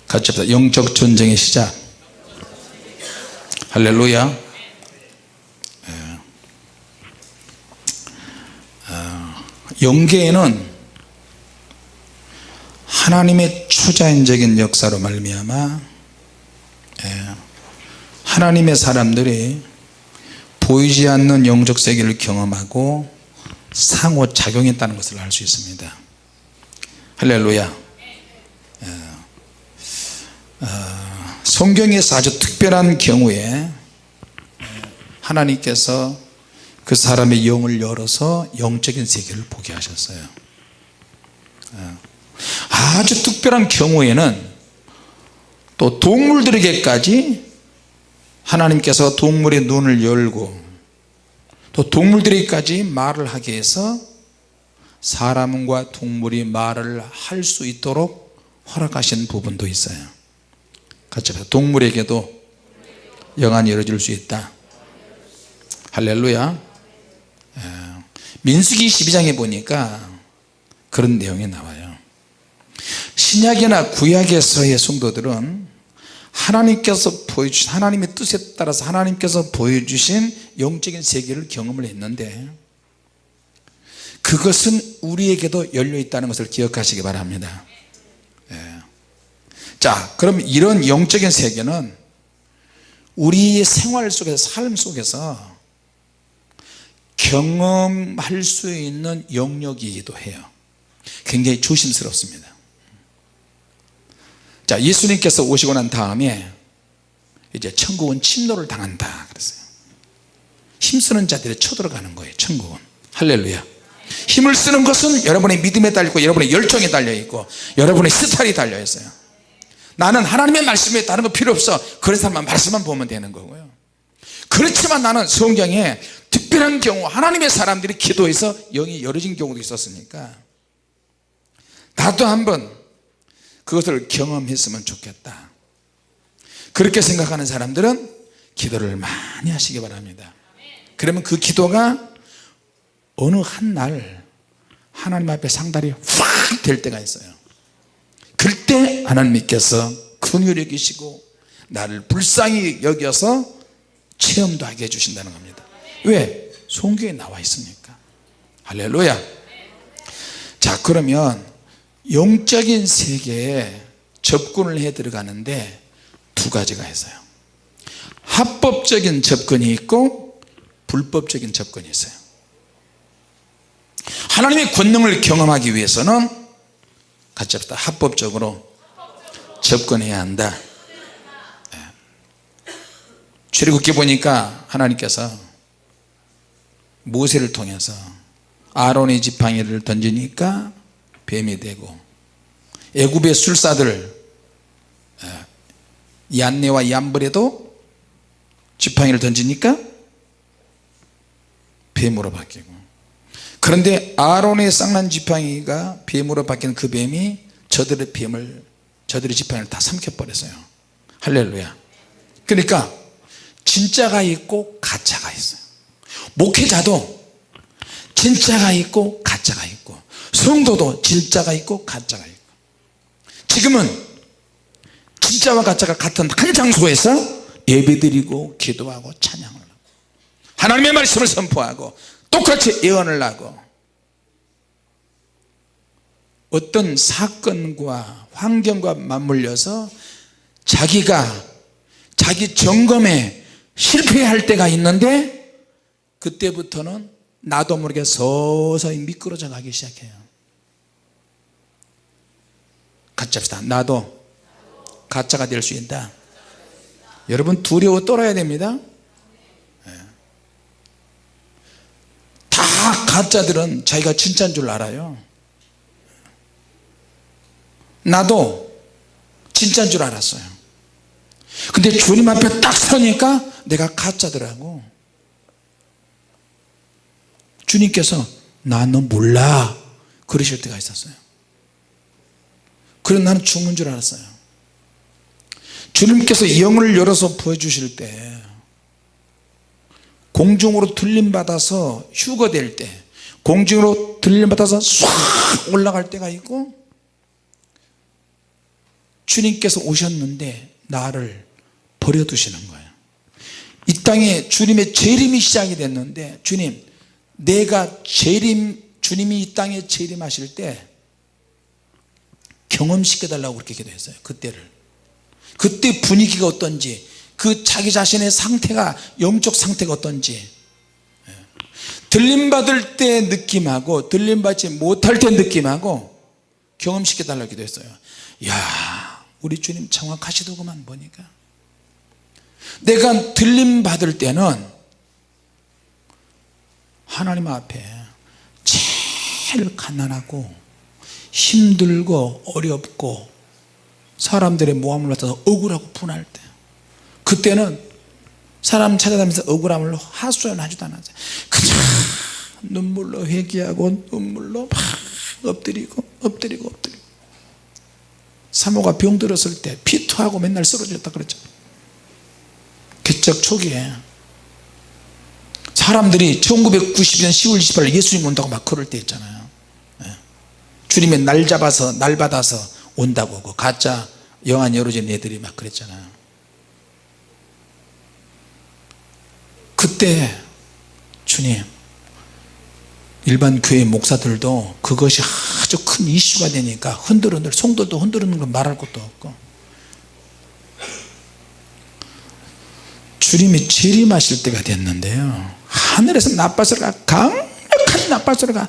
같이 합시다. 영적 전쟁의 시작. 할렐루야. 영계에는 하나님의 초자연적인 역사로 말미암아 하나님의 사람들이 보이지 않는 영적 세계를 경험하고 상호작용했다는 것을 알 수 있습니다. 할렐루야. 성경에서 아주 특별한 경우에 하나님께서 그 사람의 영을 열어서 영적인 세계를 보게 하셨어요. 아주 특별한 경우에는 또 동물들에게까지 하나님께서 동물의 눈을 열고 또 동물들에게까지 말을 하게 해서 사람과 동물이 말을 할 수 있도록 허락하신 부분도 있어요. 같이 동물에게도 영안이 열어줄 수 있다. 할렐루야. 민수기 12장에 보니까 그런 내용이 나와요. 신약이나 구약에서의 성도들은 하나님께서 보여주신 하나님의 뜻에 따라서 하나님께서 보여주신 영적인 세계를 경험을 했는데 그것은 우리에게도 열려 있다는 것을 기억하시기 바랍니다. 자, 그럼 이런 영적인 세계는 우리의 생활 속에서 삶 속에서 경험할 수 있는 영역이기도 해요. 굉장히 조심스럽습니다. 자, 예수님께서 오시고 난 다음에 이제 천국은 침노를 당한다 그랬어요. 힘쓰는 자들이 쳐들어가는 거예요. 천국은. 할렐루야. 힘을 쓰는 것은 여러분의 믿음에 달려있고 여러분의 열정에 달려있고 여러분의 스타일이 달려있어요. 나는 하나님의 말씀에 다른 거 필요 없어. 그런 사람만 말씀만 보면 되는 거고요. 그렇지만 나는 성경에 특별한 경우 하나님의 사람들이 기도해서 영이 열어진 경우도 있었으니까 나도 한번 그것을 경험했으면 좋겠다. 그렇게 생각하는 사람들은 기도를 많이 하시기 바랍니다. 그러면 그 기도가 어느 한 날 하나님 앞에 상달이 확 될 때가 있어요. 그때 하나님께서 긍휼히 여기시고 나를 불쌍히 여겨서 체험도 하게 해주신다는 겁니다. 왜? 성경에 나와 있으니까. 할렐루야. 자, 그러면 영적인 세계에 접근을 해 들어가는데 두 가지가 있어요. 합법적인 접근이 있고 불법적인 접근이 있어요. 하나님의 권능을 경험하기 위해서는 같이 합시다. 합법적으로 접근해야 한다. 출애굽기 보니까 하나님께서 모세를 통해서 아론의 지팡이를 던지니까 뱀이 되고 애굽의 술사들 얀네와 얀브레도 지팡이를 던지니까 뱀으로 바뀌고, 그런데 아론의 쌍난 지팡이가 뱀으로 바뀐 그 뱀이 저들의 지팡이를 다 삼켜버렸어요. 할렐루야. 그러니까 진짜가 있고 가짜가 있어요. 목회자도 진짜가 있고 가짜가 있고 성도도 진짜가 있고 가짜가 있고, 지금은 진짜와 가짜가 같은 한 장소에서 예배드리고 기도하고 찬양을 하고 하나님의 말씀을 선포하고 똑같이 예언을 하고 어떤 사건과 환경과 맞물려서 자기가 자기 점검에 실패할 때가 있는데 그때부터는 나도 모르게 서서히 미끄러져 가기 시작해요. 같이 합시다. 나도 가짜가 될 수 있다. 여러분 두려워 떨어야 됩니다. 다 가짜들은 자기가 진짜인 줄 알아요. 나도 진짜인 줄 알았어요. 근데 주님 앞에 딱 서니까 내가 가짜더라고. 주님께서 나 너 몰라 그러실 때가 있었어요. 그래서 나는 죽는 줄 알았어요. 주님께서 영을 열어서 보여주실 때 공중으로 들림받아서 휴거될 때 공중으로 들림받아서 싹 올라갈 때가 있고 주님께서 오셨는데 나를 버려두시는 거예요. 이 땅에 주님의 재림이 시작이 됐는데 주님 내가 주님이 이 땅에 재림하실 때 경험시켜달라고 그렇게 기도했어요. 그때 분위기가 어떤지, 그 자기 자신의 상태가, 영적 상태가 어떤지, 들림받을 때 느낌하고 들림받지 못할 때 느낌하고 경험시켜달라고 기도했어요. 이야, 우리 주님 정확하시더구만. 보니까 내가 들림받을 때는 하나님 앞에 제일 가난하고 힘들고 어렵고 사람들의 모함을 받아서 억울하고 분할 때, 그때는 사람 찾아다니면서 억울함을 하소연하지도 않았어요. 그냥 눈물로 회개하고 눈물로 막 엎드리고 사모가 병들었을 때 피투하고 맨날 쓰러졌다 그랬죠. 개척 초기에 사람들이 1992년 10월 28일 예수님 온다고 막 그럴 때 있잖아요. 주님의 날 받아서 온다고 그 가짜 영안 열어진 애들이 막 그랬잖아요. 그때 주님, 일반 교회 목사들도 그것이 아주 큰 이슈가 되니까 흔들흔들, 성도도 흔들흔들 건 말할 것도 없고, 주님이 재림하실 때가 됐는데요, 하늘에서 나팔소리가, 강력한 나팔소리가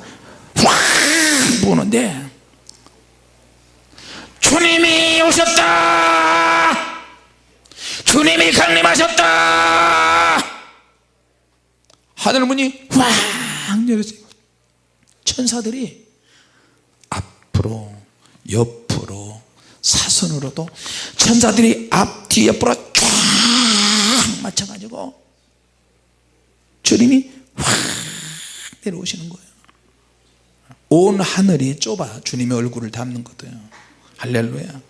확 부는데 주님이 오셨다, 주님이 강림하셨다. 하늘문이 확 열어져요. 천사들이 앞으로 옆으로 사선으로도 천사들이 앞뒤 옆으로 쫙 맞춰가지고 주님이 확 내려오시는 거예요. 온 하늘이 좁아 주님의 얼굴을 담는 거예요. 할렐루야.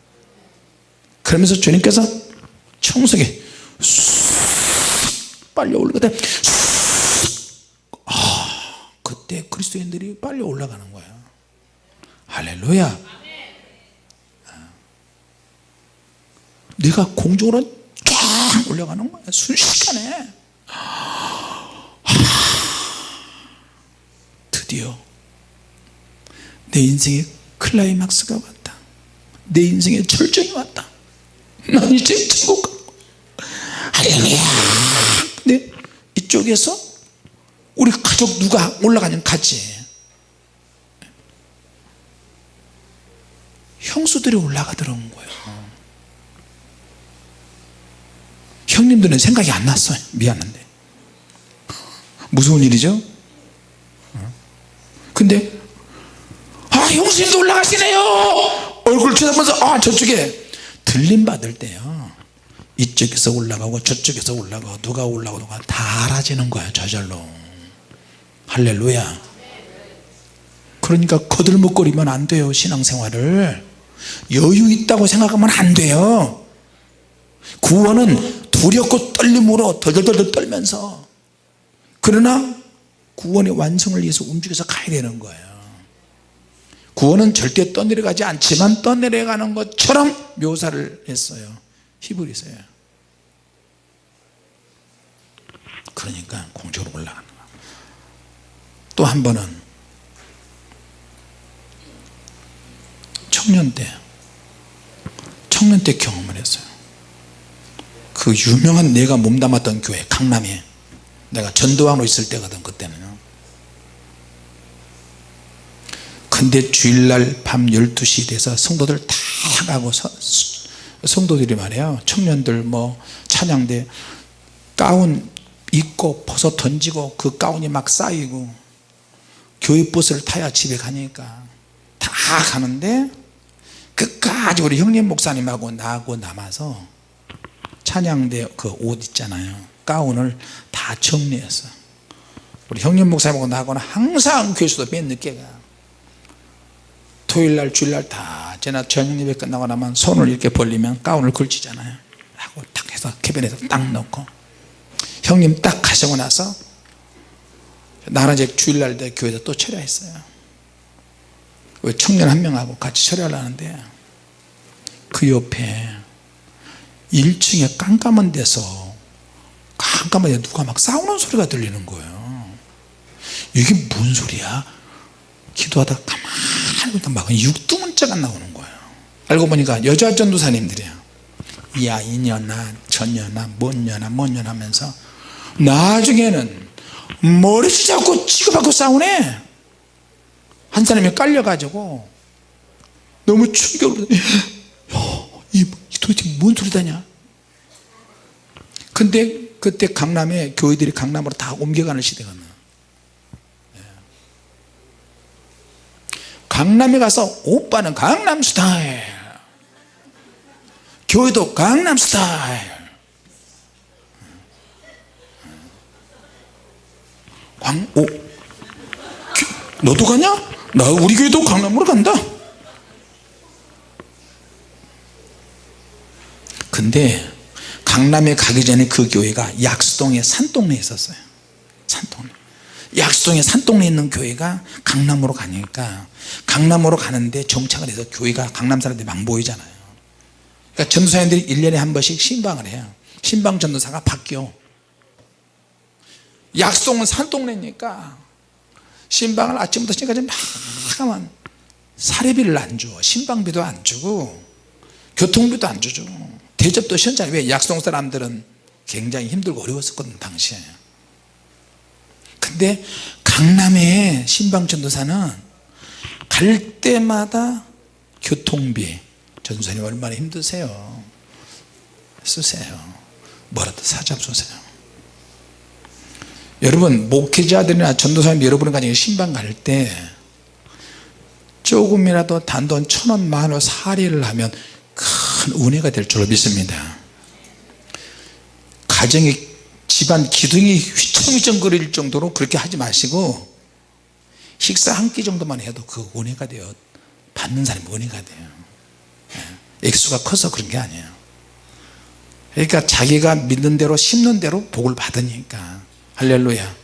그러면서 주님께서 청석에 빨리 올라가다 그때 그리스도인들이 빨리 올라가는 거예요. 할렐루야. 네가 공중으로 쫙 올라가는 거야. 순식간에. 드디어 내 인생의 클라이막스가 왔다. 내 인생의 절정이 왔다. 난 이제 천국 가고. 할렐루야. 근데 이쪽에서 우리 가족 누가 올라가냐면 같이 형수들이 올라가더라는 거예요. 형님들은 생각이 안 났어요. 미안한데 무서운 일이죠. 근데 형수님도 올라가시네요. 얼굴 쳐다보면서 저쪽에 들림받을 때요, 이쪽에서 올라가고 저쪽에서 올라가고 누가 올라가고 누가 다 알아지는 거예요. 저절로. 할렐루야. 그러니까 거들먹거리면 안 돼요. 신앙생활을 여유 있다고 생각하면 안 돼요. 구원은 두렵고 떨림으로 덜덜덜 떨면서, 그러나 구원의 완성을 위해서 움직여서 가야 되는 거예요. 구원은 절대 떠내려가지 않지만 떠내려가는 것처럼 묘사를 했어요. 히브리서에. 그러니까 공중으로 올라가는 거예요. 또 한 번은 청년 때 경험을 했어요. 그 유명한 내가 몸담았던 교회, 강남에 내가 전도왕으로 있을 때거든. 그때는요. 근데 주일날 밤 12시 돼서 성도들 다 가고, 성도들이 말이에요, 청년들 찬양대 가운 입고 벗어 던지고 그 가운이 막 쌓이고, 교회 버스를 타야 집에 가니까 다 가는데 끝까지 우리 형님 목사님하고 나하고 남아서 찬양대 그 옷 있잖아요, 가운을 다 정리했어. 우리 형님 목사님하고 나하고는 항상 교회에서도 맨 늦게 가. 토요일날 주일날 다 저녁 예배 끝나고 나면 손을 이렇게 벌리면 가운을 걸치잖아요. 하고 딱 해서 캐비넷에 딱 넣고, 형님 딱 가시고 나서 나는 이제 주일날 때 교회에서 또 철야했어요. 청년 한 명하고 같이 철야를 하는데 그 옆에 1층에 깜깜한 데서 누가 막 싸우는 소리가 들리는 거예요. 이게 뭔 소리야? 기도하다 가만히 있다 막 육두문자가 나오는 거예요. 알고 보니까 여자 전도사님들이에요. 야 이년아 저년아 뭔 년아 하면서 나중에는 머리채 잡고 치고받고 싸우네. 한 사람이 깔려가지고 너무 충격을 이 도대체 뭔 소리다냐. 근데 그때 강남에 교회들이 강남으로 다 옮겨가는 시대가 나요. 강남에 가서 오빠는 강남 스타일, 교회도 강남 스타일. 너도 가냐? 나 우리 교회도 강남으로 간다. 근데 강남에 가기 전에 그 교회가 약수동에 산동네에 있었어요. 산동네. 약수동에 산동네에 있는 교회가 강남으로 가니까 강남으로 가는데 정착을 해서 교회가 강남 사람들이 막 모이잖아요. 그러니까 전도사님들이 1년에 한 번씩 신방을 해요. 신방 전도사가 바뀌어. 약수동은 산동네니까 신방을 아침부터 지금까지 막 하면 사례비를 안 줘. 신방비도 안 주고 교통비도 안 주죠. 대접도 시원찮아요. 왜? 약수동 사람들은 굉장히 힘들고 어려웠었거든요 당시에. 근데 강남의 신방 전도사는 갈 때마다 교통비, 전도사님 얼마나 힘드세요. 쓰세요. 뭐라도 사잡수세요. 여러분 목회자들이나 전도사님 여러분의 가정에 신방 갈 때 조금이라도 단돈 1,000원, 10,000원 사례를 하면 큰 은혜가 될 줄로 믿습니다. 가정에 집안 기둥이 휘청휘청 거릴 정도로 그렇게 하지 마시고 식사 한 끼 정도만 해도 그 은혜가 돼요. 받는 사람이 은혜가 돼요. 액수가 커서 그런 게 아니에요. 그러니까 자기가 믿는 대로 심는 대로 복을 받으니까. 할렐루야.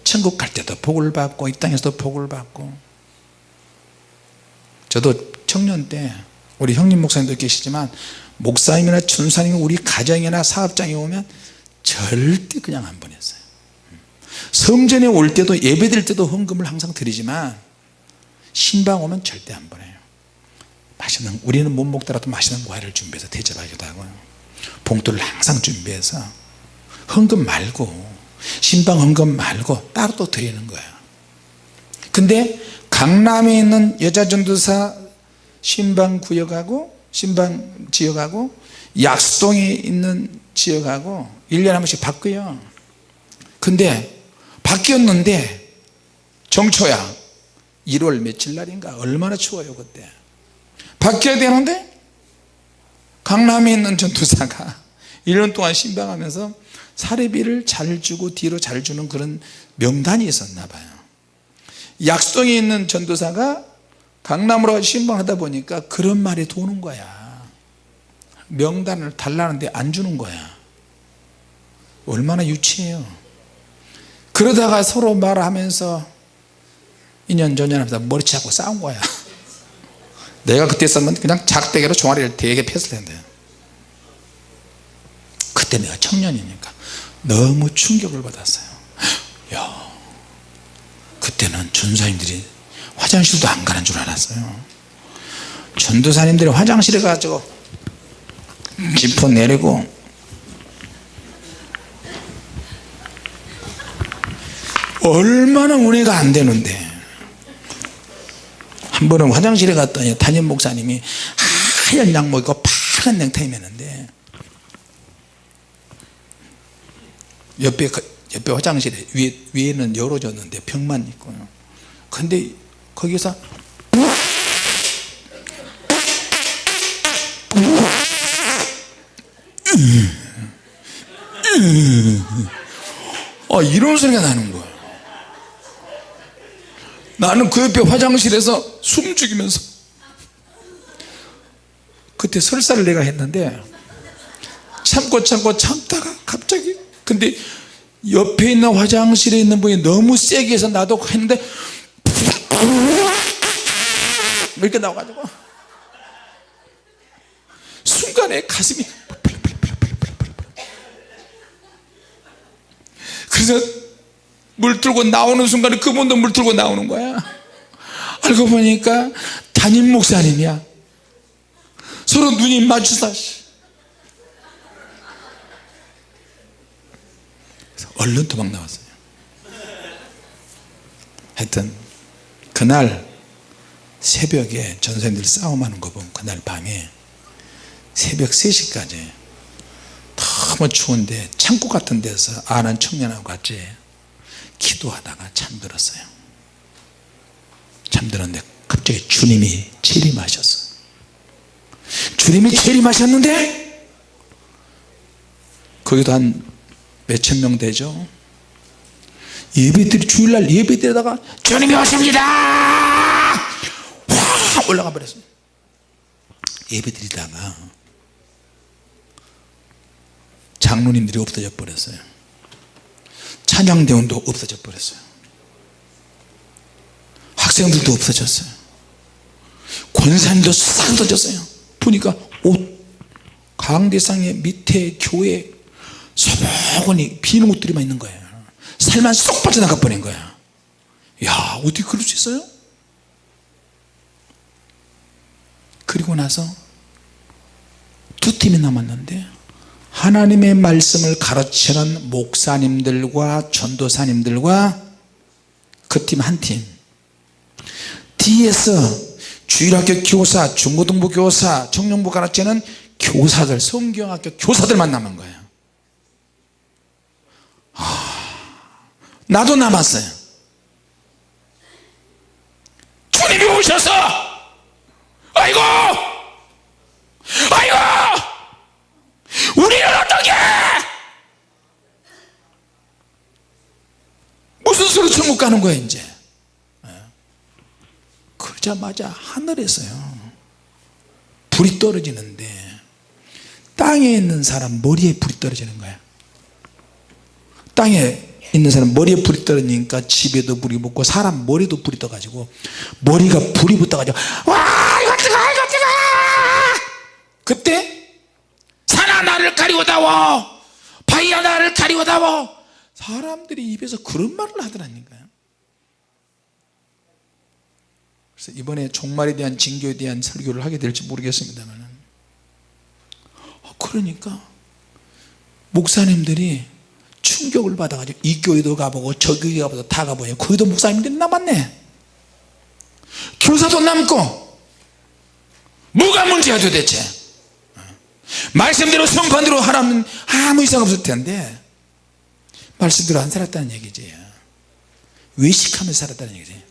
천국 갈 때도 복을 받고 이 땅에서도 복을 받고. 저도 청년 때 우리 형님 목사님도 계시지만 목사님이나 전사님이 우리 가정이나 사업장에 오면 절대 그냥 안 보냈어요. 성전에 올 때도 예배 드릴 때도 헌금을 항상 드리지만 신방 오면 절대 안 보내요. 맛있는, 우리는 못 먹더라도 맛있는 과일을 준비해서 대접하기도 하고요. 봉투를 항상 준비해서 헌금 말고 신방 헌금 말고 따로 또 드리는 거예요. 근데 강남에 있는 여자 전도사 신방 구역하고 신방 지역하고 약수동에 있는 지역하고 1년에 한 번씩 바뀌어요. 근데 바뀌었는데 정초야 1월 며칠 날인가 얼마나 추워요. 그때 바뀌어야 되는데 강남에 있는 전도사가 1년 동안 신방하면서 사례비를 잘 주고 뒤로 잘 주는 그런 명단이 있었나 봐요. 약수동에 있는 전도사가 강남으로 신방하다 보니까 그런 말이 도는 거야. 명단을 달라는데 안 주는 거야. 얼마나 유치해요. 그러다가 서로 말하면서 2년 전년 하면서 머리 잡고 싸운 거야. 내가 그때 썼으면 그냥 작대기로 종아리를 되게 폈을 텐데. 그때 내가 청년이니까 너무 충격을 받았어요. 야, 그때는 전도사님들이 화장실도 안 가는 줄 알았어요. 전도사님들이 화장실에 가지고 지퍼 내리고 얼마나 은혜가 안 되는데. 한 번은 화장실에 갔더니 담임 목사님이 하얀 양복 입고 파란 넥타이 매는데 옆에 화장실에 위에는 열어줬는데 벽만 있고요. 근데 거기서 이런 소리가 나는 거예요. 나는 그 옆에 화장실에서 숨 죽이면서 그때 설사를 내가 했는데 참다가 갑자기, 근데 옆에 있는 화장실에 있는 분이 너무 세게 해서 나도 했는데 이렇게 나와가지고 순간에 가슴이 그래서 물 들고 나오는 순간에 그분도 물 들고 나오는 거야. 알고 보니까 담임 목사님이야. 서로 눈이 마주다. 그래서 얼른 도망 나왔어요. 하여튼 그날 새벽에 전사님들 싸움하는 거 보면 그날 밤에 새벽 3시까지 너무 추운데 창고 같은 데서 아는 청년하고 같이 기도하다가 잠들었어요. 잠들었는데 갑자기 주님이 재림하셨어요. 주님이 재림하셨는데 거기도 한 몇천 명 되죠. 예배드리 주일날 예배드리다가 주님이 오십니다 확 올라가 버렸어요. 예배드리다가 장로님들이 없어져 버렸어요. 찬양대원도 없어져 버렸어요. 학생들도 없어졌어요. 권사님도 싹 없어졌어요. 보니까 옷 강대상의 밑에 교회 소복하니 비는 옷들이만 있는 거예요. 살만 쏙 빠져나가 버린 거야. 야, 어떻게 그럴 수 있어요? 그리고 나서 두 팀이 남았는데 하나님의 말씀을 가르치는 목사님들과 전도사님들과 그 팀 한 팀, 뒤에서 주일학교 교사, 중고등부 교사, 청년부 가르치는 교사들, 성경학교 교사들만 남은 거예요. 나도 남았어요. 주님이 오셔서 아이고 우리는 어떻게 무슨 소리 천국 가는 거야 이제. 그러자마자 하늘에서요 불이 떨어지는데 땅에 있는 사람 머리에 불이 떨어지는 거야. 땅에 있는 사람 머리에 불이 떨어지니까 집에도 불이 붙고 사람 머리도 불이 떠가지고 머리가 불이 붙어가지고 와 이거 뜨거 그때 산아 나를 가리워다워 바위야 나를 가리워다워 사람들이 입에서 그런 말을 하더라니까요. 그래서 이번에 종말에 대한 징조에 대한 설교를 하게 될지 모르겠습니다만 그러니까 목사님들이 충격을 받아가지고 이 교회도 가보고 저 교회 가보고 다 가보니 거기도 목사님들이 남았네. 교사도 남고 뭐가 문제야 도대체. 말씀대로 성관대로 하라면 아무 이상 없을 텐데 말씀대로 안 살았다는 얘기지. 외식하면서 살았다는 얘기지.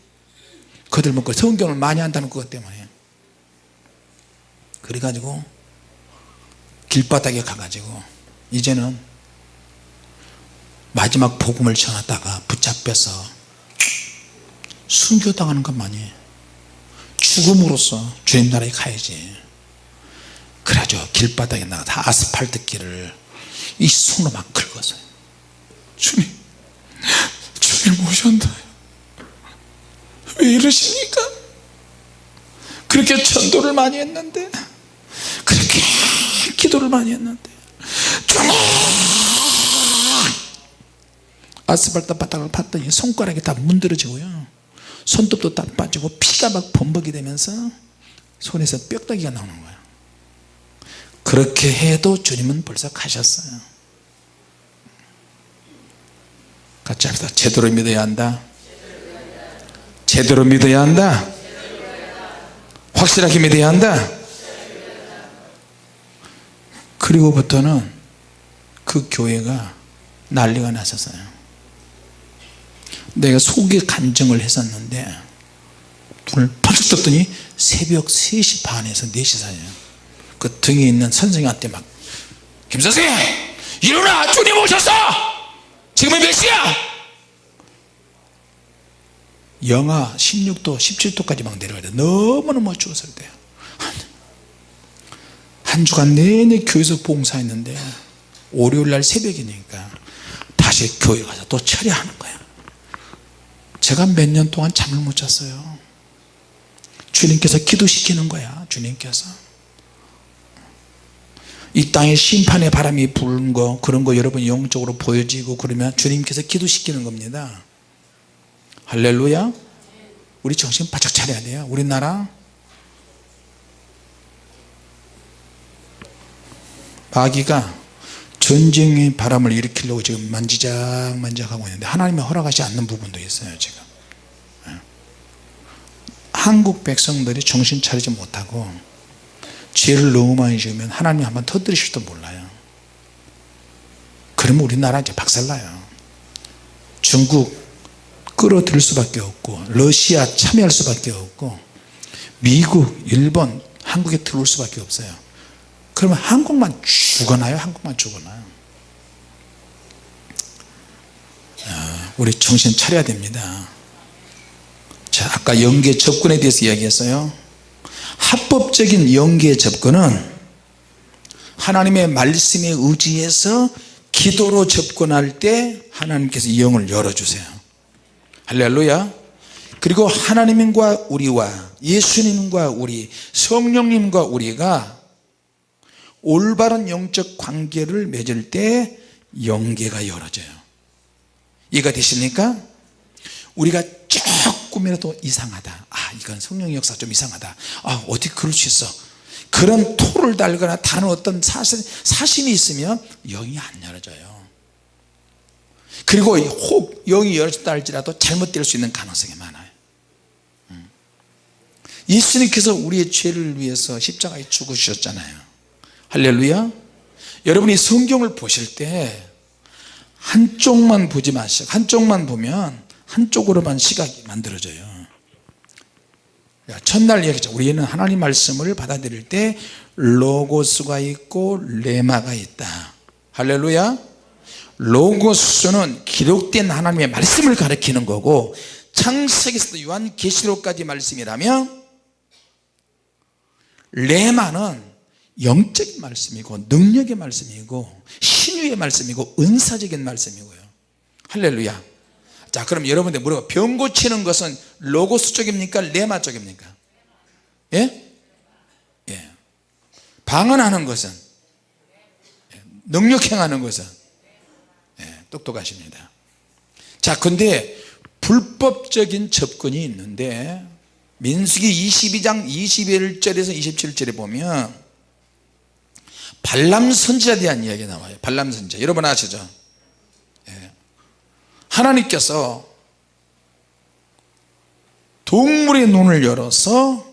그들 먹고 성경을 많이 한다는 것 때문에. 그래가지고 길바닥에 가가지고 이제는 마지막 복음을 전하다가 붙잡혀서 순교당하는 것만이 죽음으로써 주님 나라에 가야지. 그래가지고 길바닥에 나가 아스팔트 길을 이 손으로 막 긁었어요. 주님 오셨나요? 왜 이러십니까? 그렇게 전도를 많이 했는데 그렇게 기도를 많이 했는데 주님 아스팔트 바닥을 팠더니 손가락이 다 문드러지고요 손톱도 다 빠지고 피가 막 범벅이 되면서 손에서 뼈다귀가 나오는 거예요. 그렇게 해도 주님은 벌써 가셨어요. 같이 합시다. 제대로 믿어야 한다. 제대로 믿어야 한다. 확실하게 믿어야 한다. 그리고부터는 그 교회가 난리가 났었어요. 내가 속에 간증을 했었는데 눈을 번쩍 떴더니 새벽 3시 반에서 4시 사이에요. 그 등에 있는 선생님한테 막 김 선생 일어나 주님 오셨어. 지금은 몇 시야? 영하 16도 17도까지 막 내려가야 돼. 너무너무 추웠을 때요. 한 주간 내내 교회에서 봉사했는데 월요일날 새벽이니까 다시 교회 가서 또 처리하는 거야. 제가 몇 년 동안 잠을 못 잤어요. 주님께서 기도시키는 거야. 주님께서 이 땅에 심판의 바람이 부는 거, 그런 거 여러분이 영적으로 보여지고 그러면 주님께서 기도시키는 겁니다. 할렐루야. 우리 정신 바짝 차려야 돼요. 우리나라 마귀가 전쟁의 바람을 일으키려고 지금 만지작하고 있는데 하나님이 허락하지 않는 부분도 있어요. 지금 한국 백성들이 정신 차리지 못하고 죄를 너무 많이 지으면 하나님이 한번 터뜨리실지도 몰라요. 그러면 우리나라 이제 박살나요. 중국 끌어들일 수밖에 없고, 러시아 참여할 수밖에 없고, 미국, 일본, 한국에 들어올 수밖에 없어요. 그러면 한국만 죽어나요? 한국만 죽어나요? 우리 정신 차려야 됩니다. 자, 아까 영계 접근에 대해서 이야기했어요. 합법적인 영계 접근은 하나님의 말씀에 의지해서 기도로 접근할 때 하나님께서 영을 열어주세요. 할렐루야. 그리고 하나님과 우리와 예수님과 우리, 성령님과 우리가 올바른 영적 관계를 맺을 때 영계가 열어져요. 이해가 되십니까? 우리가 조금이라도 이상하다, 이건 성령의 역사 좀 이상하다, 어떻게 그럴 수 있어, 그런 토를 달거나 다른 어떤 사심이 있으면 영이 안 열어져요. 그리고 혹 영이 열어졌다 할지라도 잘못될 수 있는 가능성이 많아요. 예수님께서 우리의 죄를 위해서 십자가에 죽으셨잖아요. 할렐루야. 여러분이 성경을 보실 때 한쪽만 보지 마시고, 한쪽만 보면 한쪽으로만 시각이 만들어져요. 첫날 얘기했죠. 우리는 하나님 말씀을 받아들일 때 로고스가 있고 레마가 있다. 할렐루야. 로고스는 기록된 하나님의 말씀을 가리키는 거고, 창세기에서부터 요한계시록까지 말씀이라면 레마는 영적인 말씀이고 능력의 말씀이고 신유의 말씀이고 은사적인 말씀이고요. 할렐루야. 자, 그럼 여러분들 물어봐. 병 고치는 것은 로고스 쪽입니까? 레마 쪽입니까? 예? 예. 방언하는 것은, 능력 행하는 것은, 똑똑하십니다. 자, 근데 불법적인 접근이 있는데 민수기 22장 21절에서 27절에 보면 발람 선지자에 대한 이야기가 나와요. 발람 선지자 여러분 아시죠? 하나님께서 동물의 눈을 열어서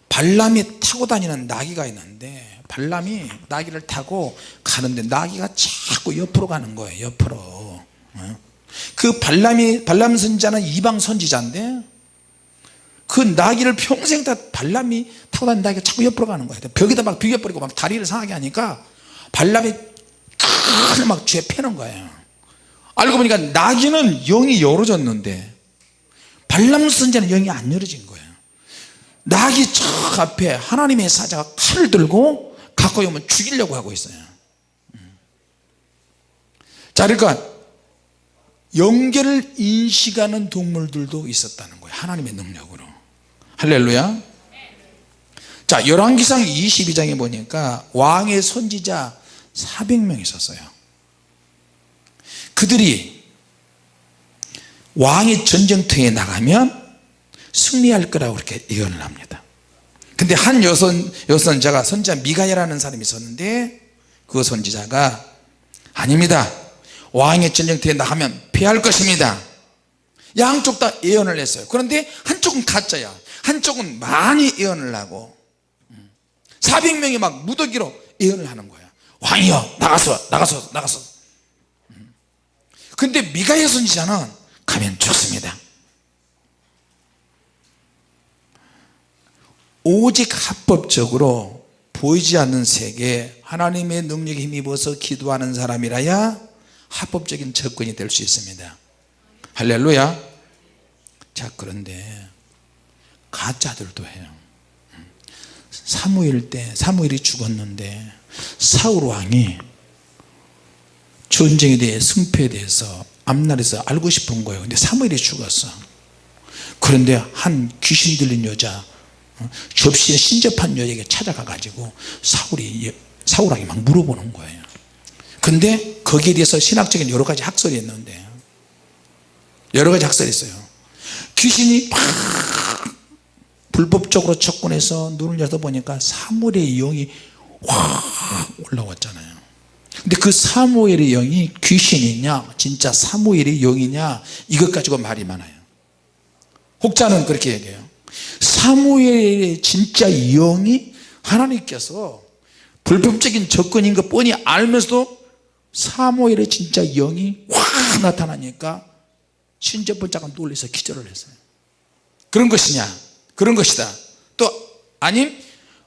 발람이 타고 다니는 나귀가 있는데, 발람이 나귀를 타고 가는데 나귀가 자꾸 옆으로 가는 거예요. 옆으로. 그 발람 선지자는 이방 선지자인데 그 나귀를 평생 다 발람이 타고 다니는 나귀가 자꾸 옆으로 가는 거예요. 벽에다 막 비벼버리고 막 다리를 상하게 하니까 발람이 칼을 막 쥐에 패는 거예요. 알고 보니까 나귀는 영이 열어졌는데 발람 선지자는 영이 안 열어진 거예요. 나귀 저 앞에 하나님의 사자가 칼을 들고 가까이 오면 죽이려고 하고 있어요. 자, 그러니까 영계를 인식하는 동물들도 있었다는 거예요. 하나님의 능력으로. 할렐루야. 자, 열왕기상 22장에 보니까 왕의 선지자 400명 있었어요. 그들이 왕의 전쟁터에 나가면 승리할 거라고 그렇게 예언을 합니다. 근데 한 여선자가 선지자 미가야라는 사람이 있었는데 그 선지자가 아닙니다, 왕의 전쟁터에 나가면 패할 것입니다. 양쪽 다 예언을 했어요. 그런데 한쪽은 가짜야, 한쪽은 많이 예언을 하고 400명이 막 무더기로 예언을 하는 거야. 왕이여 나가서. 근데 미가야 선지자는 가면 좋습니다. 오직 합법적으로 보이지 않는 세계에 하나님의 능력에 힘입어서 기도하는 사람이라야 합법적인 접근이 될 수 있습니다. 할렐루야. 자, 그런데 가짜들도 해요. 사무엘이 죽었는데 사울 왕이 전쟁에 대해 승패에 대해서 앞날에서 알고 싶은 거예요. 근데 사무엘이 죽었어. 그런데 한 귀신 들린 여자, 접시에 신접한 여자에게 찾아가 가지고 사울이 사울에게 막 물어보는 거예요. 근데 거기에 대해서 신학적인 여러 가지 학설이 있는데, 여러 가지 학설이 있어요. 귀신이 막 불법적으로 접근해서 눈을 열어 보니까 사무엘의 영이 확 올라왔잖아요. 근데 그 사무엘의 영이 귀신이냐 진짜 사무엘의 영이냐, 이것 가지고 말이 많아요. 혹자는 그렇게 얘기해요. 사무엘의 진짜 영이 하나님께서 불법적인 접근인 것 뻔히 알면서도 사무엘의 진짜 영이 확 나타나니까 신접벌자가 놀라서 기절을 했어요. 그런 것이냐, 그런 것이다. 또 아님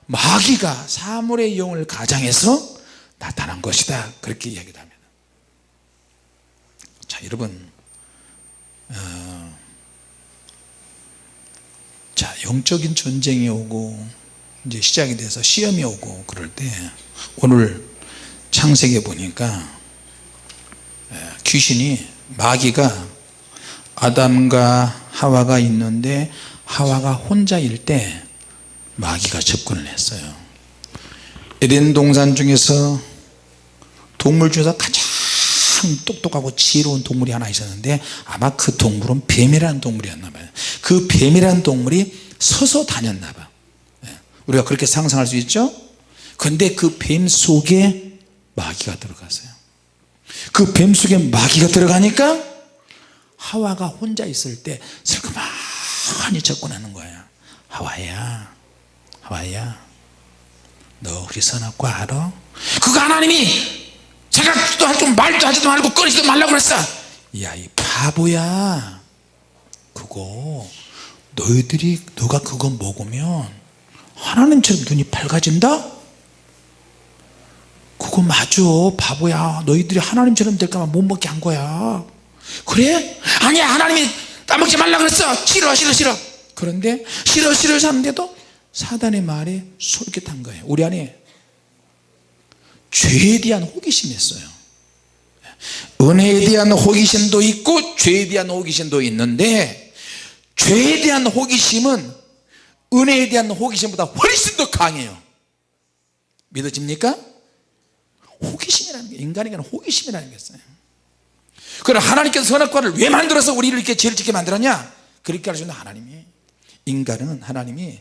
마귀가 사무엘의 영을 가장해서 나타난 것이다, 그렇게 이야기를 합니다. 자, 여러분, 자, 영적인 전쟁이 오고 이제 시작이 돼서 시험이 오고 그럴 때, 오늘 창세기에 보니까 귀신이, 마귀가 아담과 하와가 있는데 하와가 혼자일 때 마귀가 접근을 했어요. 에덴 동산 중에서 동물 중에서 가장 똑똑하고 지혜로운 동물이 하나 있었는데, 아마 그 동물은 뱀이라는 동물이었나 봐요. 그 뱀이라는 동물이 서서 다녔나 봐. 우리가 그렇게 상상할 수 있죠. 그런데 그 뱀 속에 마귀가 들어갔어요. 그 뱀 속에 마귀가 들어가니까 하와가 혼자 있을 때 슬그머니 접근하는 거야. 하와야, 하와야, 너 혹시 선악과 알아? 그거 하나님이 생각도 하지 말도 하지도 말고 꺼내지도 말라고 그랬어. 야, 이 바보야, 그거 너가 그거 먹으면 하나님처럼 눈이 밝아진다? 그거 맞아, 바보야. 너희들이 하나님처럼 될까봐 못 먹게 한 거야. 그래? 아니야, 하나님이 따먹지 말라 그랬어. 싫어. 그런데 싫어 하는데도 사단의 말에 솔깃한 거예요. 우리 안에 죄에 대한 호기심이 있어요. 은혜에 대한 호기심도 있고 죄에 대한 호기심도 있는데, 죄에 대한 호기심은 은혜에 대한 호기심보다 훨씬 더 강해요. 믿어집니까? 호기심이라는 게, 인간에게는 호기심이라는 게 있어요. 그럼 하나님께서 선악과를 왜 만들어서 우리를 이렇게 죄를 짓게 만들었냐? 그렇게 할 수 있는 인간은 하나님이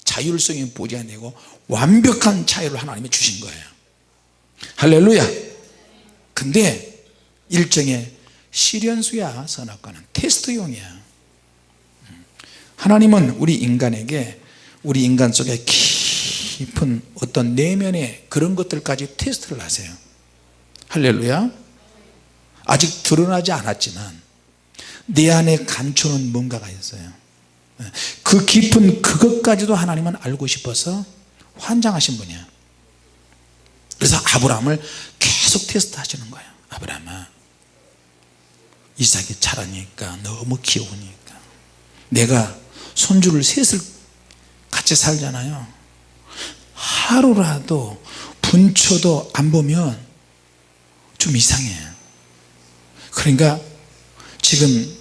자율성이 보장되고 완벽한 자유를 하나님이 주신 거예요. 할렐루야. 근데 일종의 시련수야. 선악과는 테스트용이야. 하나님은 우리 인간에게, 우리 인간 속에 깊은 어떤 내면의 그런 것들까지 테스트를 하세요. 할렐루야. 아직 드러나지 않았지만 내 안에 감추는 뭔가가 있어요. 그 깊은 그것까지도 하나님은 알고 싶어서 환장하신 분이야. 그래서 아브라함을 계속 테스트 하시는 거예요. 아브라함아, 이삭이 자라니까, 너무 귀여우니까, 내가 손주를 셋을 같이 살잖아요. 하루라도 분초도 안 보면 좀 이상해. 그러니까 지금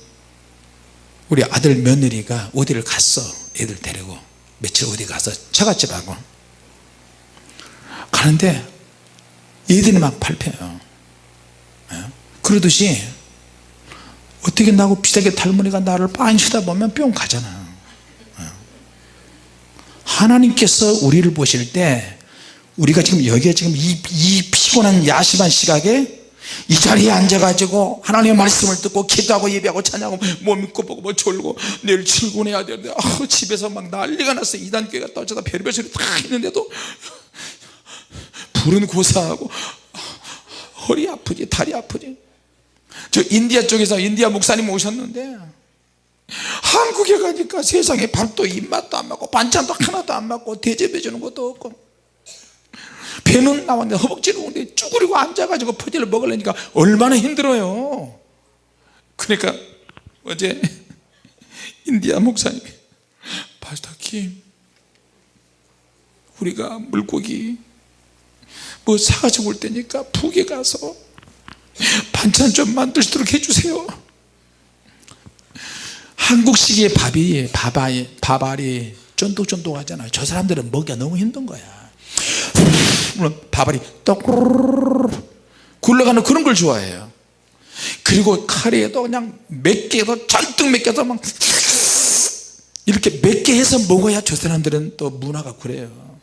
우리 아들 며느리가 어디를 갔어. 애들 데리고 며칠 어디 가서 처갓집하고 가는데 애들이 막 밟혀요. 그러듯이 어떻게 나하고 비슷하게 닮은이가 나를 빤히 쳐다보면 뿅 가잖아. 하나님께서 우리를 보실 때, 우리가 지금 여기에 지금 이 피곤한 야심한 시각에 이 자리에 앉아가지고 하나님의 말씀을 듣고 기도하고 예배하고 찬양하고 뭐 믿고 보고 뭐 졸고 내일 출근해야 되는데, 집에서 막 난리가 났어. 이단교회 갔다 어쩌다 별별 소리 다 있는데도 불은 고사하고 허리 아프지, 다리 아프지. 저 인디아 쪽에서 인디아 목사님 오셨는데, 한국에 가니까 세상에 밥도 입맛도 안 맞고 반찬도 하나도 안 맞고 대접해 주는 것도 없고, 배는 나왔는데 허벅지는 오는데 쭈그리고 앉아가지고 퍼지를 먹으려니까 얼마나 힘들어요. 그러니까 어제 인디아 목사님이, 파스터 킴, 우리가 물고기 뭐 사가지고 올 테니까 북에 가서 반찬 좀 만들 수 있도록 해주세요. 한국식의 밥알이 쫀득쫀득하잖아요. 저 사람들은 먹기가 너무 힘든 거야. 물론 밥알이 떡 굴러가는 그런 걸 좋아해요. 그리고 카레에도 그냥 몇 개도 잔뜩 몇 개도 막 이렇게 몇 개 해서 먹어야 저 사람들은 또 문화가 그래요.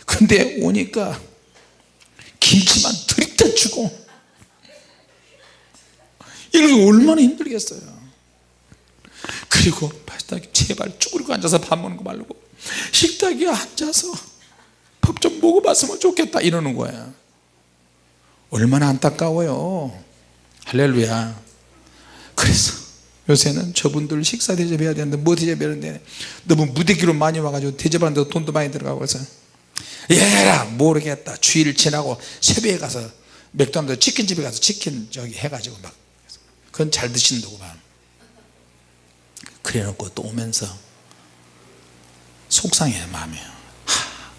근데 오니까 김치만 들이다 주고, 이거 얼마나 힘들겠어요. 그리고 식탁에 제발 쭈그리고 앉아서 밥 먹는 거 말고 식탁에 앉아서 밥 좀 먹어봤으면 좋겠다 이러는 거야. 얼마나 안타까워요. 할렐루야. 그래서 요새는 저분들 식사 대접해야 되는데 뭐 대접하는데 너무 무대기로 많이 와가지고 대접하는데 돈도 많이 들어가고 그래서 얘라 모르겠다. 주일 지나고 새벽에 가서 맥도날드 치킨집에 가서 치킨 저기 해가지고 막 그건 잘 드신다고 봐. 그래 놓고 또 오면서 속상해요. 마음이.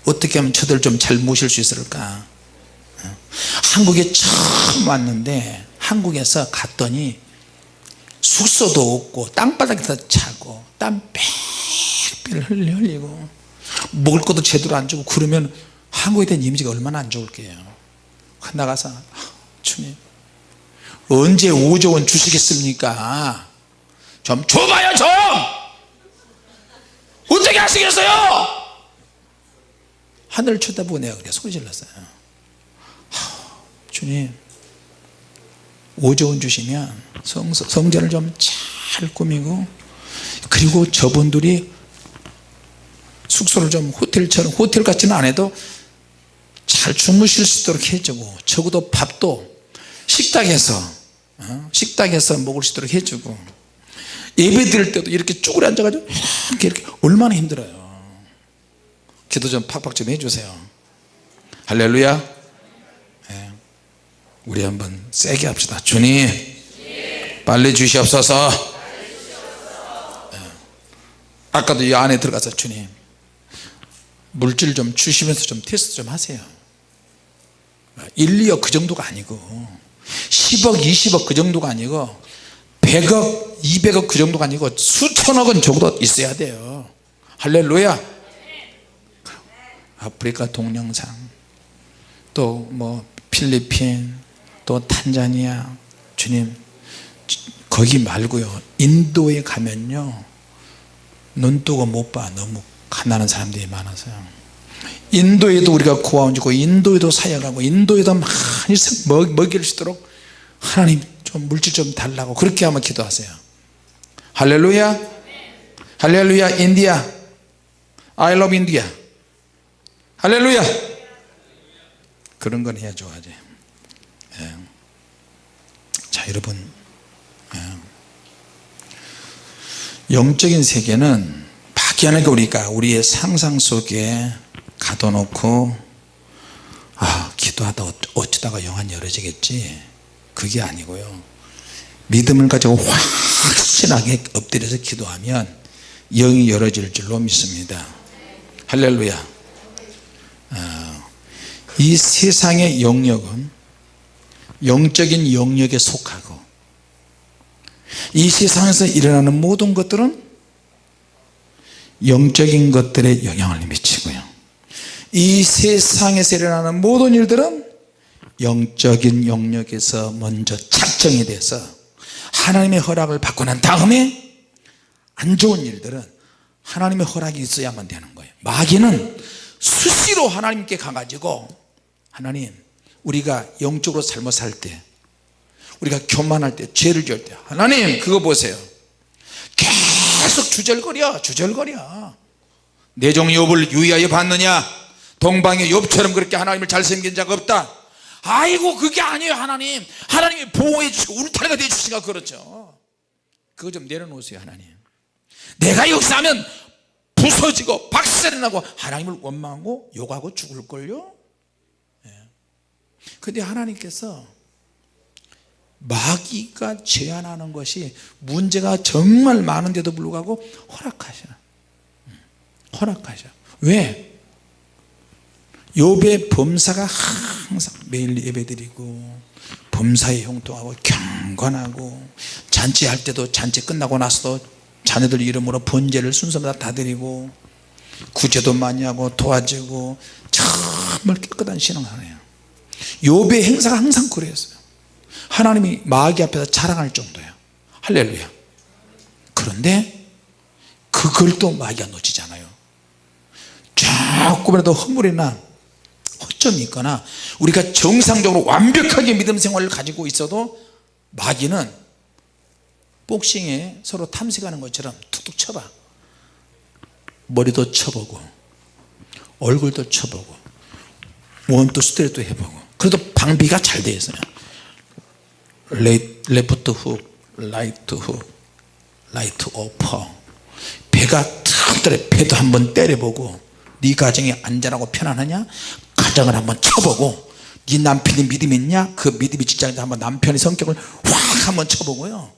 어떻게 하면 저들 좀 잘 모실 수 있을까. 한국에 처음 왔는데 한국에서 갔더니 숙소도 없고 땅바닥에서 자고 땀 빽빽 흘리고 먹을 것도 제대로 안 주고 그러면 한국에 대한 이미지가 얼마나 안 좋을게요. 나가서 주님 언제 5조 원 주시겠습니까? 좀 줘봐요 좀. 어떻게 하시겠어요? 하늘을 쳐다보고 내가 그래 소리 질렀어요. 주님 5조 원 주시면 성전을 좀 잘 꾸미고, 그리고 저분들이 숙소를 좀 호텔처럼, 호텔 같지는 않아도 잘 주무실 수 있도록 해주고, 적어도 밥도 식당에서 먹을 수 있도록 해주고, 예배 드릴 때도 이렇게 쭈그려 앉아가지고 이렇게 얼마나 힘들어요. 기도 좀 팍팍 좀 해주세요. 할렐루야. 네. 우리 한번 세게 합시다. 주님 빨리 주시옵소서. 네. 아까도 이 안에 들어가서 주님 물질 좀 주시면서 좀 테스트 좀 하세요. 1, 2억 그 정도가 아니고 10억 20억 그 정도가 아니고 100억 200억 그 정도가 아니고 수천억은 정도 있어야 돼요. 할렐루야. 아프리카 동영상 또 뭐 필리핀 또 탄자니아, 주님 거기 말고요 인도에 가면요 눈 뜨고 못 봐. 너무 가난한 사람들이 많아서요. 인도에도 우리가 구하온 주고 인도에도 사역하고 인도에도 많이 먹일 수 있도록 하나님 좀 물질 좀 달라고 그렇게 한번 기도하세요. 할렐루야. 할렐루야. 인디아 I love India. 할렐루야. 그런 건 해야 좋아하지. 예. 자 여러분, 영적인 세계는 막연하게 우리가 우리의 상상 속에 가둬놓고 기도하다 어쩌다가 영안 열어지겠지, 그게 아니고요, 믿음을 가지고 확실하게 엎드려서 기도하면 영이 열어질 줄로 믿습니다. 할렐루야. 이 세상의 영역은 영적인 영역에 속하고, 이 세상에서 일어나는 모든 것들은 영적인 것들에 영향을 미치고요, 이 세상에서 일어나는 모든 일들은 영적인 영역에서 먼저 작정이 돼서 하나님의 허락을 받고 난 다음에 안 좋은 일들은 하나님의 허락이 있어야만 되는 거예요. 마귀는 수시로 하나님께 가가지고, 하나님 우리가 영적으로 잘못 살 때, 우리가 교만할 때, 죄를 지을 때, 하나님 그거 보세요, 계속 주절거려. 내 종 욥을 유의하여 봤느냐? 동방의 욥처럼 그렇게 하나님을 잘생긴 자가 없다. 아이고 그게 아니에요. 하나님이 보호해 주시고 울타리가 돼 주시니까 그렇죠. 그거 좀 내려놓으세요. 하나님 내가 역사하면 부서지고 박살이 나고 하나님을 원망하고 욕하고 죽을걸요. 그런데 하나님께서 마귀가 제안하는 것이 문제가 정말 많은데도 불구하고 허락하셔. 왜? 욥의 범사가 항상 매일 예배드리고 범사에 형통하고 경건하고, 잔치할 때도 잔치 끝나고 나서도 자녀들 이름으로 번제를 순서마다 다 드리고, 구제도 많이 하고 도와주고 정말 깨끗한 신앙하네요. 욥의 행사가 항상 그랬어요. 하나님이 마귀 앞에서 자랑할 정도예요. 할렐루야. 그런데 그걸 또 마귀가 놓치잖아요. 조금이라도 허물이나 허점이 있거나 우리가 정상적으로 완벽하게 믿음 생활을 가지고 있어도 마귀는 복싱에 서로 탐색하는 것처럼 툭툭 쳐봐. 머리도 쳐보고 얼굴도 쳐보고 원투 스트레이트 해보고, 그래도 방비가 잘 되어 있어요. 레프트 훅, 라이트 훅, 라이트 오퍼. 배가 탁 떨어 배도 한번 때려보고, 네 가정이 안전하고 편안하냐 가정을 한번 쳐보고, 네 남편이 믿음이 있냐 그 믿음이 직장에서 한번 남편의 성격을 확 한번 쳐보고요,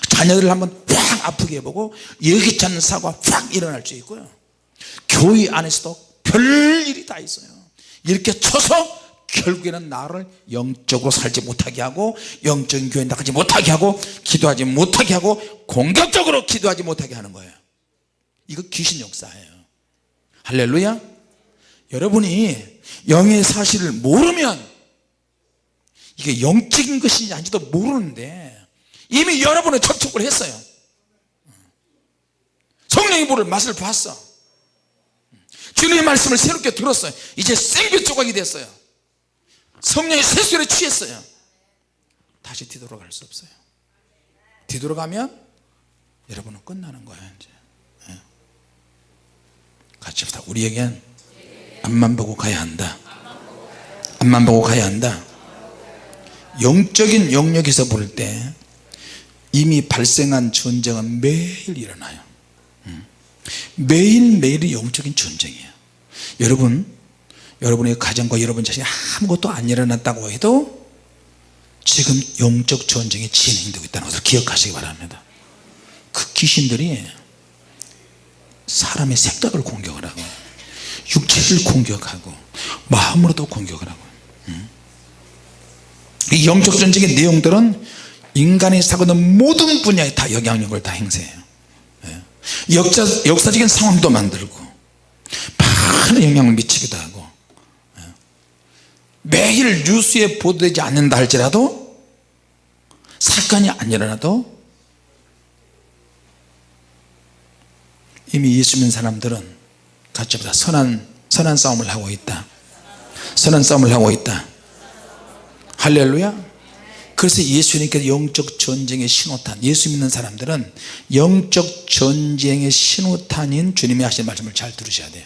자녀들을 한번 확 아프게 해보고, 예기치 않는 사고가 확 일어날 수 있고요, 교회 안에서도 별일이 다 있어요. 이렇게 쳐서 결국에는 나를 영적으로 살지 못하게 하고, 영적인 교회에 나가지 못하게 하고, 기도하지 못하게 하고, 공격적으로 기도하지 못하게 하는 거예요. 이거 귀신 역사예요. 할렐루야. 여러분이 영의 사실을 모르면 이게 영적인 것인지 아닌지도 모르는데 이미 여러분은 접촉을 했어요. 성령의 불을 맛을 봤어. 주님의 말씀을 새롭게 들었어요. 이제 생배 조각이 됐어요. 성령의 세수에 취했어요. 다시 뒤돌아갈 수 없어요. 뒤돌아가면 여러분은 끝나는 거예요. 이제 같이 합시다. 우리에겐 앞만 보고 가야 한다. 앞만 보고 가야 한다. 영적인 영역에서 볼 때 이미 발생한 전쟁은 매일 일어나요. 매일매일이 영적인 전쟁이에요. 여러분의 가정과 여러분 자신이 아무것도 안 일어났다고 해도 지금 영적 전쟁이 진행되고 있다는 것을 기억하시기 바랍니다. 그 귀신들이 사람의 생각을 공격을 하고, 육체를 공격하고, 마음으로도 공격을 하고, 이 영적 전쟁의 내용들은 인간이 사고는 모든 분야에 다 영향력을 다 행사해요. 역사적인 상황도 만들고 많은 영향을 미치기도 하고, 매일 뉴스에 보도되지 않는다 할지라도, 사건이 안 일어나도 이미 예수 믿는 사람들은 같이 보다 선한 싸움을 하고 있다. 선한 싸움을 하고 있다. 할렐루야. 그래서 예수님께서 영적 전쟁의 신호탄, 예수 믿는 사람들은 영적 전쟁의 신호탄인 주님이 하신 말씀을 잘 들으셔야 돼요.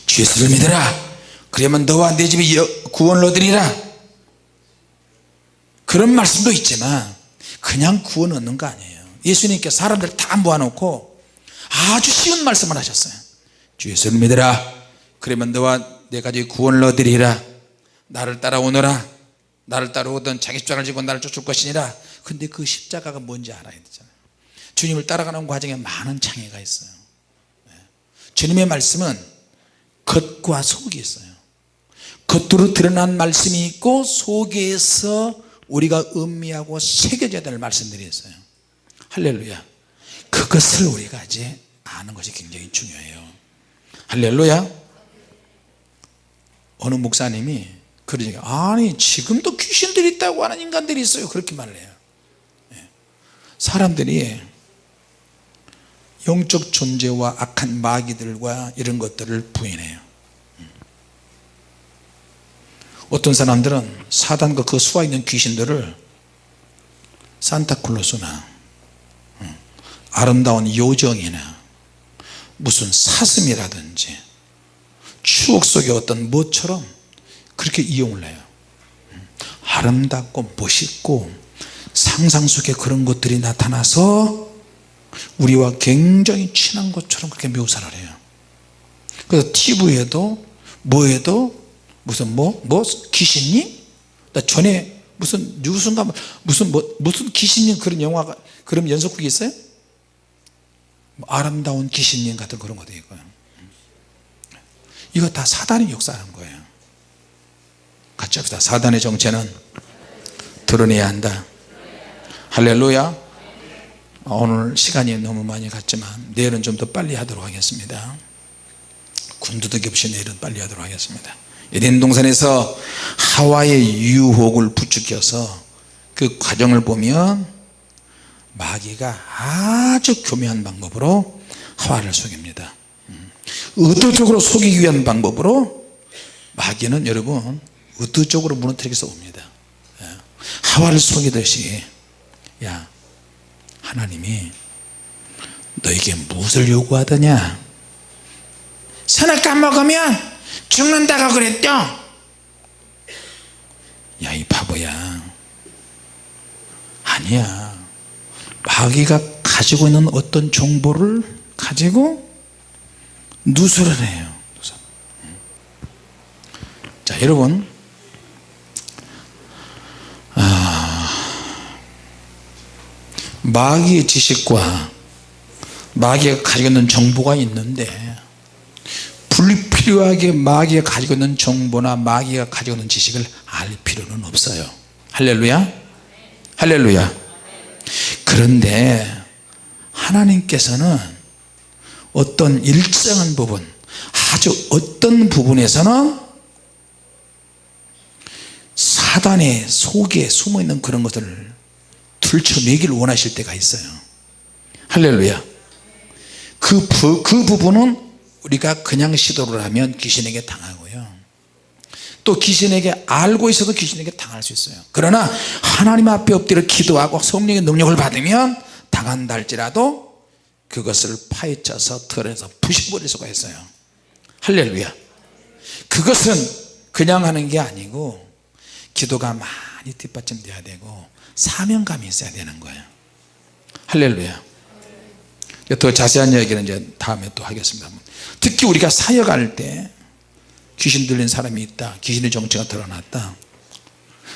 주 예수를 믿으라. 그러면 너와 내 집이 구원을 얻으리라. 그런 말씀도 있지만 그냥 구원 얻는 거 아니에요. 예수님께서 사람들 다 모아놓고 아주 쉬운 말씀을 하셨어요. 주 예수를 믿으라. 그러면 너와 내 가족이 구원을 얻으리라. 나를 따라오너라. 나를 따라오던 자기 십자가를 지고 나를 쫓을 것이니라. 근데 그 십자가가 뭔지 알아야 되잖아요. 주님을 따라가는 과정에 많은 장애가 있어요. 주님의 말씀은 겉과 속이 있어요. 겉으로 드러난 말씀이 있고, 속에서 우리가 음미하고 새겨져야 될 말씀들이 있어요. 할렐루야. 그것을 우리가 이제 아는 것이 굉장히 중요해요. 할렐루야. 어느 목사님이 그러니까, 아니 지금도 귀신들이 있다고 하는 인간들이 있어요, 그렇게 말을 해요. 사람들이 영적 존재와 악한 마귀들과 이런 것들을 부인해요. 어떤 사람들은 사단과 그 수와 있는 귀신들을 산타클로스나 아름다운 요정이나 무슨 사슴이라든지 추억 속의 어떤 뭐처럼 그렇게 이용을 해요. 아름답고 멋있고 상상 속에 그런 것들이 나타나서 우리와 굉장히 친한 것처럼 그렇게 묘사를 해요. 그래서 TV에도 뭐에도 무슨 귀신님? 나 전에 무슨 뉴스인가 무슨 귀신님 그런 영화가, 그런 연속극이 있어요? 아름다운 귀신님 같은 그런 것도 있고요. 이거 다 사단이 역사하는 거예요. 같이 합시다. 사단의 정체는 드러내야 한다. 할렐루야. 오늘 시간이 너무 많이 갔지만 내일은 좀 더 빨리 하도록 하겠습니다. 군두더기 없이 내일은 빨리 하도록 하겠습니다. 에덴 동산에서 하와의 유혹을 부추겨서 그 과정을 보면 마귀가 아주 교묘한 방법으로 하와를 속입니다. 의도적으로 속이기 위한 방법으로 마귀는 여러분 의도적으로 무너뜨리기 위해서 옵니다. 하와를 속이듯이 야 하나님이 너에게 무엇을 요구하더냐, 선악과 먹으면 죽는다고 그랬죠. 야 이 바보야, 아니야. 마귀가 가지고 있는 어떤 정보를 가지고 누설을 해요. 자 여러분, 마귀의 지식과 마귀가 가지고 있는 정보가 있는데 불필요하게 마귀가 가지고 있는 정보나 마귀가 가지고 있는 지식을 알 필요는 없어요. 할렐루야, 할렐루야. 그런데 하나님께서는 어떤 일정한 부분, 아주 어떤 부분에서는 사단의 속에 숨어있는 그런 것들을 들춰내기를 원하실 때가 있어요. 할렐루야. 그 부분은 우리가 그냥 시도를 하면 귀신에게 당하고요, 또 귀신에게 알고 있어도 귀신에게 당할 수 있어요. 그러나 하나님 앞에 엎드려 기도하고 성령의 능력을 받으면 당한다 할지라도 그것을 파헤쳐서 털어서 부셔버릴 수가 있어요. 할렐루야. 그것은 그냥 하는 게 아니고 기도가 많이 뒷받침돼야 되고 사명감이 있어야 되는 거예요. 할렐루야. 더 자세한 이야기는 이제 다음에 또 하겠습니다. 특히 우리가 사역할 때 귀신 들린 사람이 있다, 귀신의 정체가 드러났다,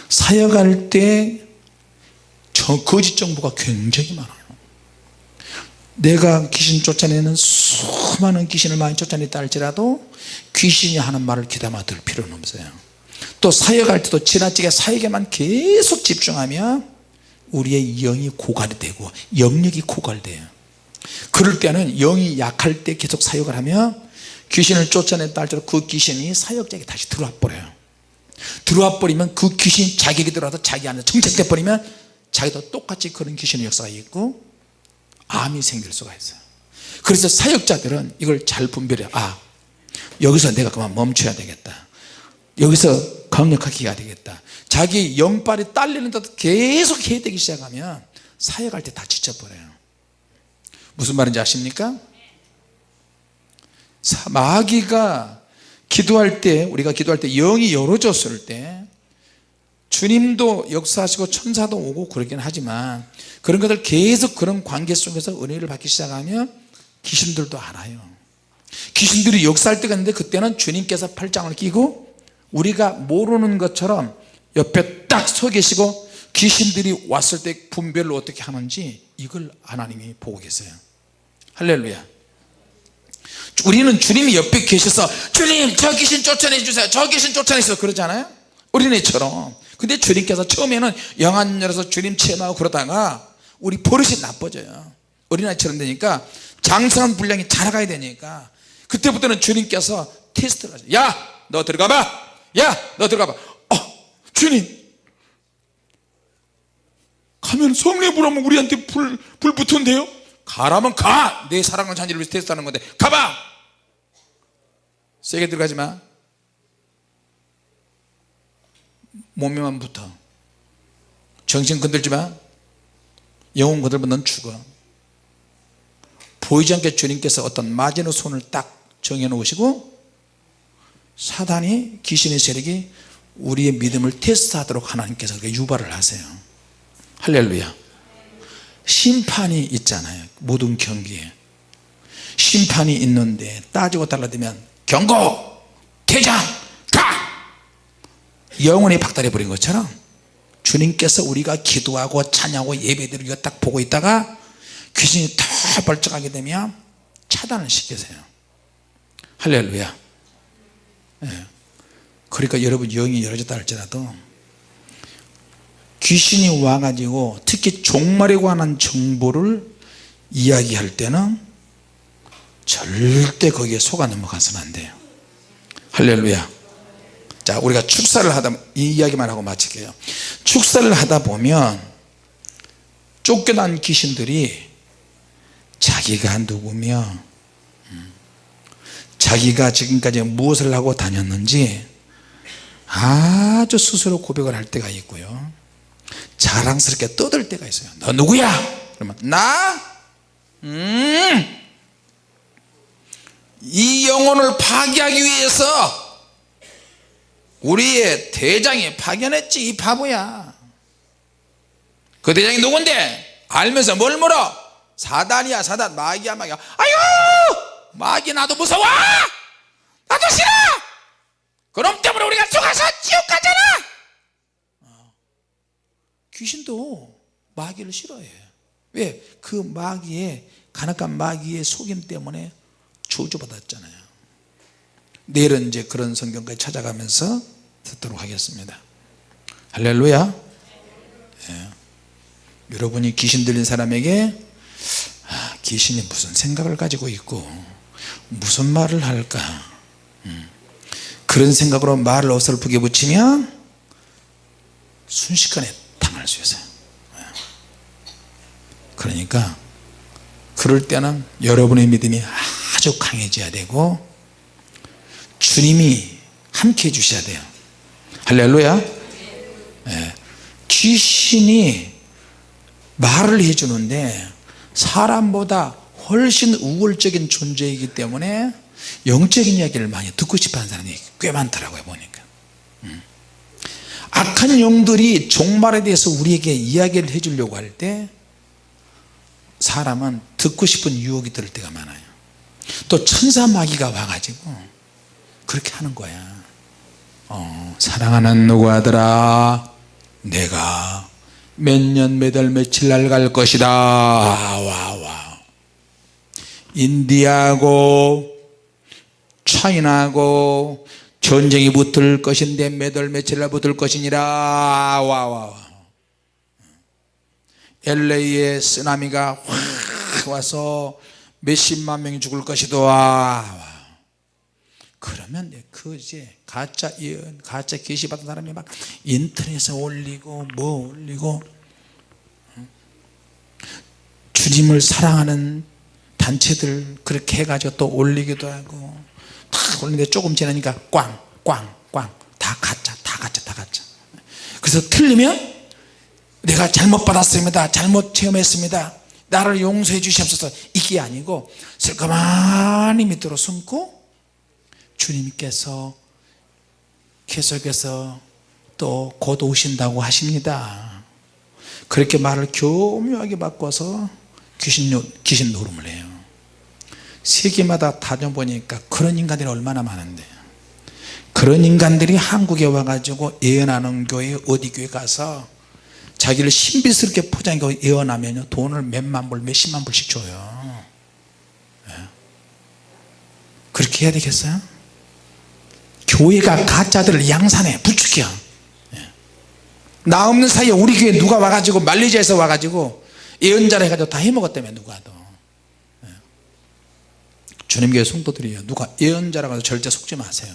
사역할 때 거짓 정보가 굉장히 많아요. 내가 귀신 쫓아내는 수많은 귀신을 많이 쫓아냈다 할지라도 귀신이 하는 말을 귀담아 들을 필요는 없어요. 또 사역할 때도 지나치게 사역에만 계속 집중하면 우리의 영이 고갈이 되고 영역이 고갈돼요. 그럴 때는 영이 약할 때 계속 사역을 하면 귀신을 쫓아냈다 할지라도 그 귀신이 사역자에게 다시 들어와 버려요. 들어와 버리면 그 귀신이 자기에게 들어와서 자기 안에 정착돼 버리면 자기도 똑같이 그런 귀신의 역사가 있고 암이 생길 수가 있어요. 그래서 사역자들은 이걸 잘 분별해요. 여기서 내가 그만 멈춰야 되겠다, 여기서 강력하게 해야 되겠다. 자기 영빨이 딸리는데도 계속 해야 되기 시작하면 사역할 때 다 지쳐버려요. 무슨 말인지 아십니까? 마귀가 기도할 때, 우리가 기도할 때 영이 열어졌을 때 주님도 역사하시고 천사도 오고 그러긴 하지만 그런 것들 계속 그런 관계 속에서 은혜를 받기 시작하면 귀신들도 알아요. 귀신들이 역사할 때가 있는데 그때는 주님께서 팔짱을 끼고 우리가 모르는 것처럼 옆에 딱 서 계시고 귀신들이 왔을 때 분별을 어떻게 하는지 이걸 하나님이 보고 계세요. 할렐루야. 우리는 주님이 옆에 계셔서 주님 저 귀신 쫓아내 주세요, 저 귀신 쫓아내주세요 그러잖아요, 어린애처럼. 근데 주님께서 처음에는 영안 열어서 주님 체험하고 그러다가 우리 버릇이 나빠져요. 어린아이처럼 되니까 장성한 분량이 자라가야 되니까 그때부터는 주님께서 테스트를 하죠. 야 너 들어가봐, 야 너 들어가봐. 주님 가면 성령 불하면 우리한테 불 붙은데요. 가라면 가, 내 사랑과 잔지를 위해서 테스트하는 건데 가봐. 세게 들어가지 마. 몸에만 붙어. 정신 건들지 마. 영혼 건들면 넌 죽어. 보이지 않게 주님께서 어떤 마지노선을 딱 정해놓으시고 사단이, 귀신의 세력이 우리의 믿음을 테스트하도록 하나님께서 그렇게 유발을 하세요. 할렐루야. 심판이 있잖아요. 모든 경기에 심판이 있는데 따지고 달라들면 경고, 퇴장, 가! 영원히 박탈해 버린 것처럼 주님께서 우리가 기도하고 찬양하고 예배드리고 딱 보고 있다가 귀신이 다 벌쩍하게 되면 차단을 시키세요. 할렐루야. 그러니까 여러분 영이 열어졌다 할지라도 귀신이 와가지고 특히 종말에 관한 정보를 이야기할 때는 절대 거기에 속아 넘어가서는 안 돼요. 할렐루야. 자, 우리가 축사를 하다, 이 이야기만 하고 마칠게요. 축사를 하다 보면 쫓겨난 귀신들이 자기가 누구며 자기가 지금까지 무엇을 하고 다녔는지 아주 스스로 고백을 할 때가 있고요, 자랑스럽게 떠들 때가 있어요. 너 누구야? 그러면 나? 이 영혼을 파괴하기 위해서 우리의 대장이 파견했지, 이 바보야. 그 대장이 누군데? 알면서 뭘 물어? 사단이야, 사단. 마귀야, 마귀야. 아유, 마귀 나도 무서워, 나도 싫어. 그놈 때문에 우리가 속아서 지옥 가잖아. 귀신도 마귀를 싫어해. 왜? 그 마귀의, 간악한 마귀의 속임 때문에 저주받았잖아요. 내일은 이제 그런 성경까지 찾아가면서 듣도록 하겠습니다. 할렐루야. 예. 여러분이 귀신 들린 사람에게 귀신이 무슨 생각을 가지고 있고 무슨 말을 할까, 그런 생각으로 말을 어설프게 붙이면 순식간에 당할 수 있어요. 그러니까 그럴 때는 여러분의 믿음이 아주 강해져야 되고 주님이 함께 해 주셔야 돼요. 할렐루야. 네. 귀신이 말을 해주는데 사람보다 훨씬 우월적인 존재이기 때문에 영적인 이야기를 많이 듣고 싶어하는 사람이 꽤 많더라고요, 보니까. 악한 영들이 종말에 대해서 우리에게 이야기를 해주려고 할 때 사람은 듣고 싶은 유혹이 들 때가 많아요. 또 천사 마귀가 와가지고 그렇게 하는 거야. 사랑하는 누구 아들아, 내가 몇 년 몇 월 며칠 날 갈 것이다. 와. 인디하고 차이나하고 전쟁이 붙을 것인데 몇 월 며칠 날 붙을 것이니라. 와. LA에 쓰나미가 확 와서 몇십만 명이 죽을 것이다. 와. 그러면 그 이제 가짜 예언, 가짜 계시 받은 사람이 막 인터넷에 올리고 뭐 올리고, 주님을 사랑하는 단체들 그렇게 해가지고 또 올리기도 하고 탁 올리는데 조금 지나니까 꽝 다 가짜. 그래서 틀리면 내가 잘못 받았습니다, 잘못 체험했습니다, 나를 용서해 주시옵소서, 이게 아니고 슬그머니 밑으로 숨고 주님께서 계속해서 또 곧 오신다고 하십니다, 그렇게 말을 교묘하게 바꿔서 귀신 노름을 해요. 세계마다 다녀보니까 그런 인간들이 얼마나 많은데, 그런 인간들이 한국에 와가지고 예언하는 교회, 어디 교회 가서 자기를 신비스럽게 포장하고 예언하면 돈을 몇만 불 몇십만 불씩 줘요. 그렇게 해야 되겠어요? 교회가 가짜들을 양산해 부추겨. 나 없는 사이에 우리 교회 누가 와가지고 말레이시아에서 와가지고 예언자를 해가지고 다 해먹었다며, 누가도. 주님 교회 성도들이요, 누가 예언자라고 해서 절대 속지 마세요.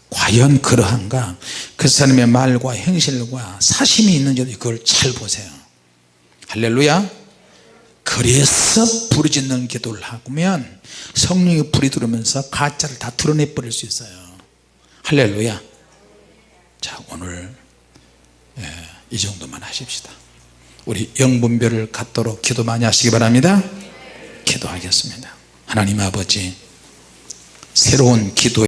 과연 그러한가, 그 사람의 말과 행실과 사심이 있는지 그걸 잘 보세요. 할렐루야. 그래서 부르짖는 기도를 하면 성령이 불이 들어오면서 가짜를 다 드러내버릴 수 있어요. 할렐루야. 자, 오늘 이 정도만 하십시다. 우리 영분별을 갖도록 기도 많이 하시기 바랍니다. 기도하겠습니다. 하나님 아버지, 새로운 기도